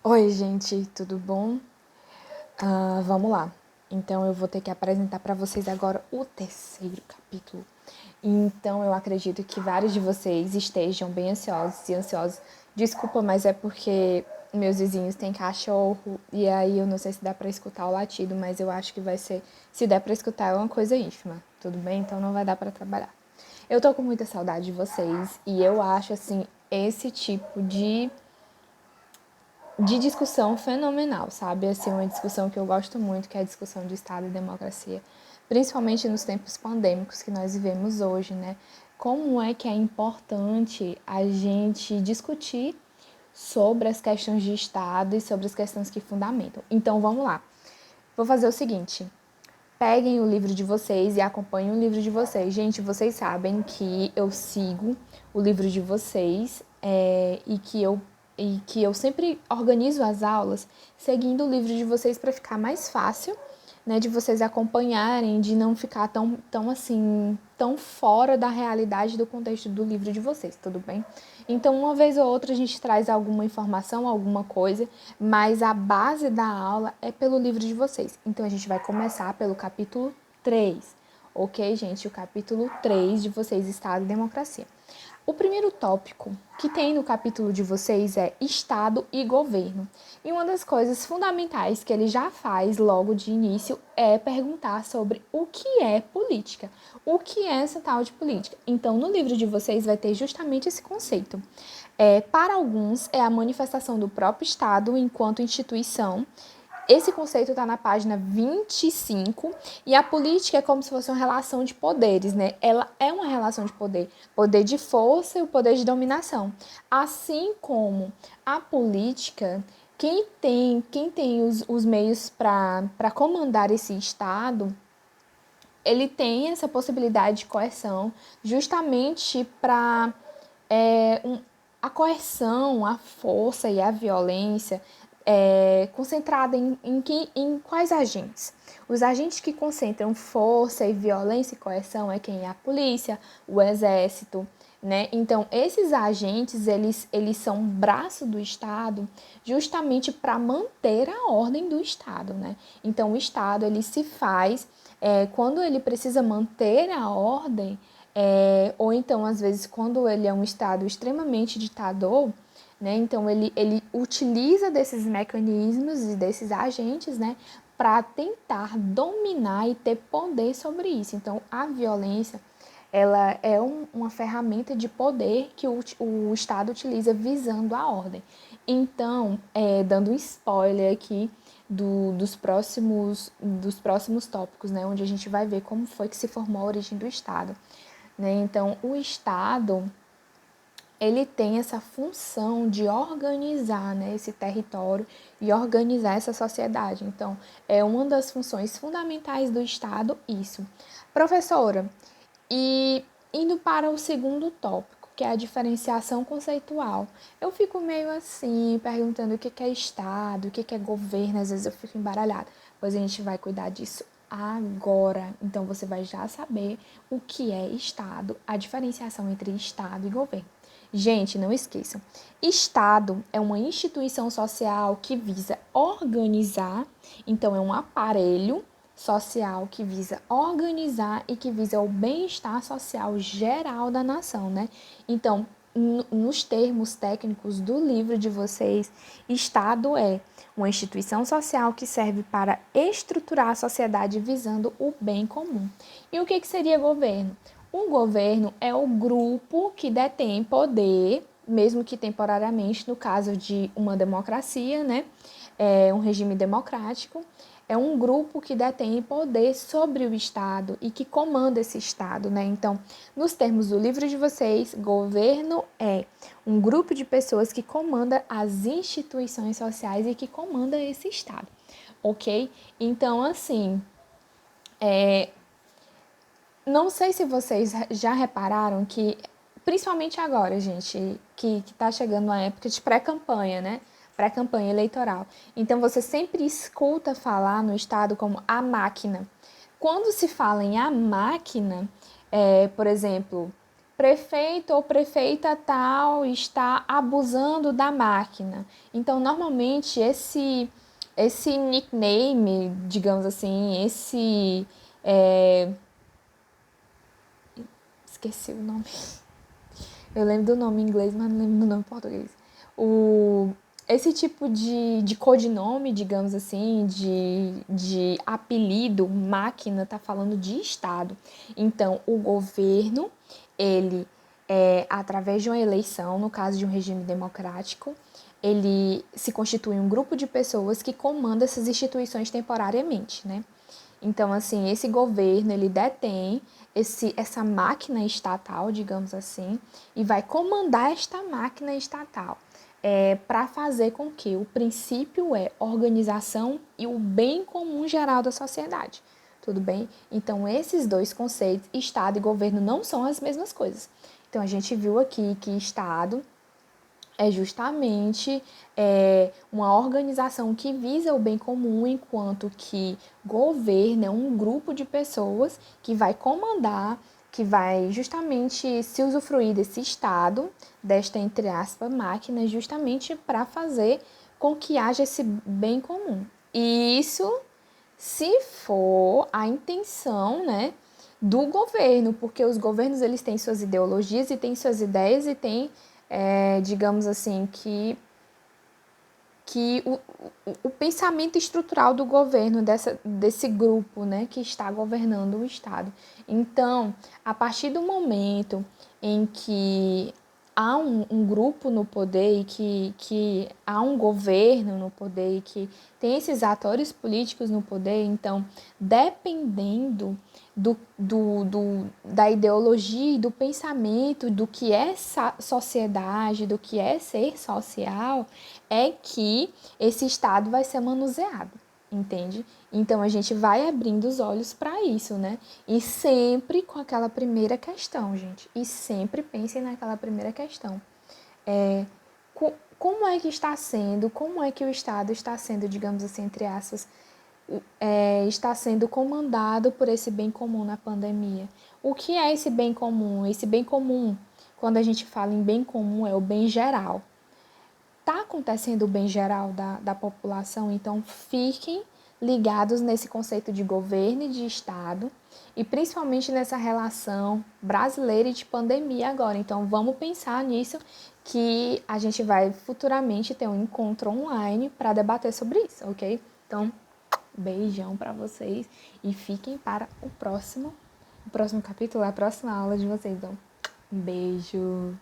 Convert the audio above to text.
Oi, gente, tudo bom? Vamos lá. Então, eu vou ter que apresentar para vocês agora o terceiro capítulo. Então, eu acredito que vários de vocês estejam bem ansiosos e ansiosos. Desculpa, mas é porque meus vizinhos têm cachorro e aí eu não sei se dá para escutar o latido, mas eu acho que vai ser, se der para escutar, é uma coisa ínfima, tudo bem? Então, não vai dar para trabalhar. Eu tô com muita saudade de vocês e eu acho assim esse tipo de discussão fenomenal, sabe? Assim, uma discussão que eu gosto muito, que é a discussão de Estado e democracia, principalmente nos tempos pandêmicos que nós vivemos hoje, né? Como é que é importante a gente discutir sobre as questões de Estado e sobre as questões que fundamentam. Então, vamos lá. Vou fazer o seguinte. Peguem o livro de vocês e acompanhem o livro de vocês. Gente, vocês sabem que eu sigo o livro de vocês e que eu sempre organizo as aulas seguindo o livro de vocês para ficar mais fácil, né, de vocês acompanharem, de não ficar tão assim, tão fora da realidade do contexto do livro de vocês, tudo bem? Então, uma vez ou outra a gente traz alguma informação, alguma coisa, mas a base da aula é pelo livro de vocês. Então, a gente vai começar pelo capítulo 3, ok, gente? O capítulo 3 de vocês, Estado e Democracia. O primeiro tópico que tem no capítulo de vocês é Estado e Governo. E uma das coisas fundamentais que ele já faz logo de início é perguntar sobre o que é política, o que é essa tal de política. Então, no livro de vocês vai ter justamente esse conceito. Para alguns, é a manifestação do próprio Estado enquanto instituição. Esse conceito está na página 25 e a política é como se fosse uma relação de poderes, né? Ela é uma relação de poder, poder de força e o poder de dominação. Assim como a política, quem tem os meios para comandar esse Estado, ele tem essa possibilidade de coerção justamente para a coerção, a força e a violência concentrada em quais agentes? Os agentes que concentram força e violência e coerção é quem é a polícia, o exército, né? Então, esses agentes, eles são braço do Estado justamente para manter a ordem do Estado, né? Então, o Estado, ele se faz, quando ele precisa manter a ordem, ou então, às vezes, quando ele é um Estado extremamente ditador, né? Então, ele utiliza desses mecanismos e desses agentes, né? Para tentar dominar e ter poder sobre isso. Então, a violência, ela é uma ferramenta de poder que o Estado utiliza visando a ordem. Então, dando um spoiler aqui dos próximos tópicos, né? Onde a gente vai ver como foi que se formou a origem do Estado. Né? Então, o Estado, ele tem essa função de organizar, né, esse território e organizar essa sociedade. Então, é uma das funções fundamentais do Estado isso. Professora, e indo para o segundo tópico, que é a diferenciação conceitual, eu fico meio assim, perguntando o que é Estado, o que é governo, às vezes eu fico embaralhada. Pois a gente vai cuidar disso agora. Então, você vai já saber o que é Estado, a diferenciação entre Estado e governo. Gente, não esqueçam, Estado é uma instituição social que visa organizar, então é um aparelho social que visa organizar e que visa o bem-estar social geral da nação, né? Então, nos termos técnicos do livro de vocês, Estado é uma instituição social que serve para estruturar a sociedade visando o bem comum. E o que seria governo? O governo é o grupo que detém poder, mesmo que temporariamente, no caso de uma democracia, né? Um regime democrático, é um grupo que detém poder sobre o Estado e que comanda esse Estado, né? Então, nos termos do livro de vocês, governo é um grupo de pessoas que comanda as instituições sociais e que comanda esse Estado, ok? Então, assim, não sei se vocês já repararam que, principalmente agora, gente, que tá chegando uma época de pré-campanha, né? Pré-campanha eleitoral. Então, você sempre escuta falar no Estado como a máquina. Quando se fala em a máquina, por exemplo, prefeito ou prefeita tal está abusando da máquina. Então, normalmente, esse nickname, digamos assim, esqueci o nome. Eu lembro do nome em inglês, mas não lembro do nome em português. Esse tipo de codinome, digamos assim, de apelido, máquina, tá falando de Estado. Então, o governo, ele, através de uma eleição, no caso de um regime democrático, ele se constitui um grupo de pessoas que comanda essas instituições temporariamente, né? Então, assim, esse governo, ele detém essa máquina estatal, digamos assim, e vai comandar esta máquina estatal para fazer com que o princípio é organização e o bem comum geral da sociedade. Tudo bem? Então, esses dois conceitos, Estado e governo, não são as mesmas coisas. Então, a gente viu aqui que Estado é justamente uma organização que visa o bem comum, enquanto que governo é um grupo de pessoas que vai comandar, que vai justamente se usufruir desse Estado, desta, entre aspas, máquina, justamente para fazer com que haja esse bem comum. E isso se for a intenção, né, do governo, porque os governos eles têm suas ideologias e têm suas ideias e têm, digamos assim, que o pensamento estrutural do governo, desse grupo, né, que está governando o Estado. Então, a partir do momento em que há um grupo no poder e que há um governo no poder e que tem esses atores políticos no poder, então, dependendo da ideologia e do pensamento do que é sociedade, do que é ser social, é que esse Estado vai ser manuseado, entende? Então a gente vai abrindo os olhos para isso, né? E sempre com aquela primeira questão, gente. E sempre pensem naquela primeira questão. Como é que está sendo, como é que o Estado está sendo, digamos assim, entre aspas, está sendo comandado por esse bem comum na pandemia? O que é esse bem comum? Esse bem comum, quando a gente fala em bem comum, é o bem geral. Está acontecendo o bem geral da população, então fiquem ligados nesse conceito de governo e de Estado, e principalmente nessa relação brasileira e de pandemia agora. Então vamos pensar nisso, que a gente vai futuramente ter um encontro online para debater sobre isso, ok? Então, beijão para vocês e fiquem para o próximo capítulo, a próxima aula de vocês. Então, um beijo!